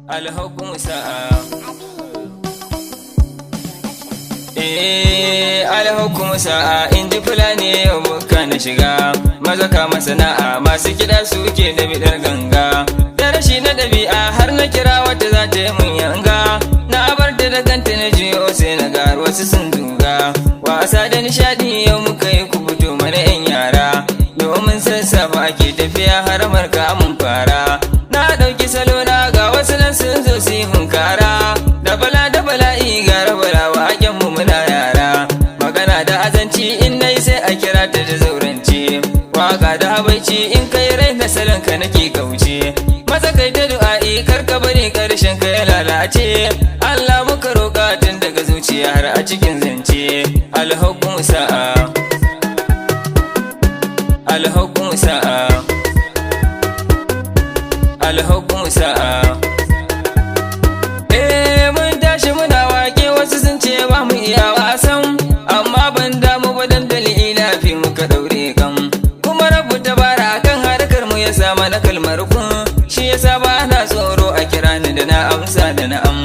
alhukum sa'a. Alhukum sa'a in ji fulani yau muka na shiga, maza kama sana'a masu kiɗa suke da bidar ganga, da rashi na ɗabi'a har na kira wata za ta yi mun yanga, na bar da kanta na jiyo sai na ga wasu sun zuga, wasa da nishaɗi yau muka yi ku fito mana 'yan yara, domin sassafa ake tafiya har marka mun fara, na ɗauki salo na ga wasu nan sun zo su yi hunkara, da bala'i gara balawa haken mu muna yara, magana da azanci in nayi sai a kira ta da zaurance, waka da habaici in kai rai na salon ka nake kauce, maza kai ta du'a'i kar ka bari karshen ka ya lalace, Allah muka roƙa tun daga zuciya har a cikin zance, alhukum sa'a, alhukum sa'a, alhukum sa'a. Mun tashi muna wake wasu sun ce ba mu iya wasan, amma ban damu ba dan dalila fi muka daure kan, kuma rabu tabara kan harkar mu ya sa mana kalmar kun, shi yasa ba na tsoro a kira ni da na amsa da na'am,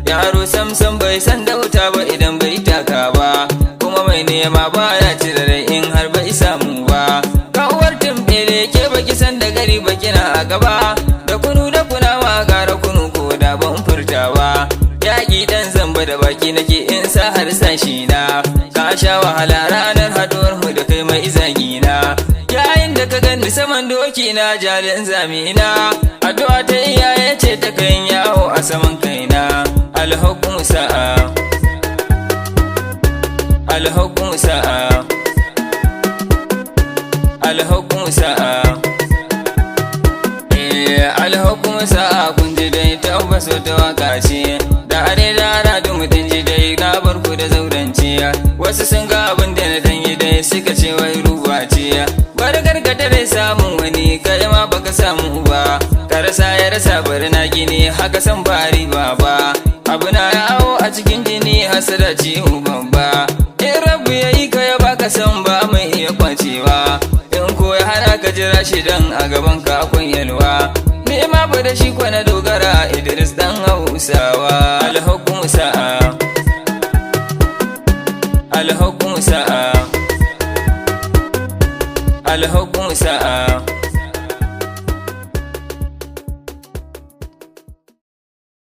yaro samsam bai san da wuta ba idan bai taka ba, kuma mai nema ba ya cire rai in har bai samu ba, kawar tumbele ke baki san da gari baki na a gaba, da kunu da kunawa gara kunu ko da ban furta ba, yaƙi dan zamba da baki nake in sa har sashi na, ka sha wahala ranar haduwar mu da kai mai zagi na, yayin da ka gani saman doki na jalin zamina, addu'a ta iyaye ce ta kan yawo a saman kaina, alhukum sa'a, alhukum sa'a, alhukum sa'a. Alhukum sa'a kun ji dai tabbas wata waka ce, da are da radu mutum ji dai na bar ku da zaurance, wasu sun ga abin da na danyi dai suka ce wai ruwa ce, bari gargada dai samun wani kai ma baka samu ba, ka rasa ya rasa bari na gini haka san bari ba, abu na yawo a cikin jini hasada ciwo babba, in rabu ya yi ka ya baka san ba mai iya kwacewa, in ko ya hana ka jira shi dan a gaban ka akwai yalwa, me ma ba da shi kwana dogara Idris dan Hausawa, alhukum sa'a, alhukum sa'a, alhukum sa'a.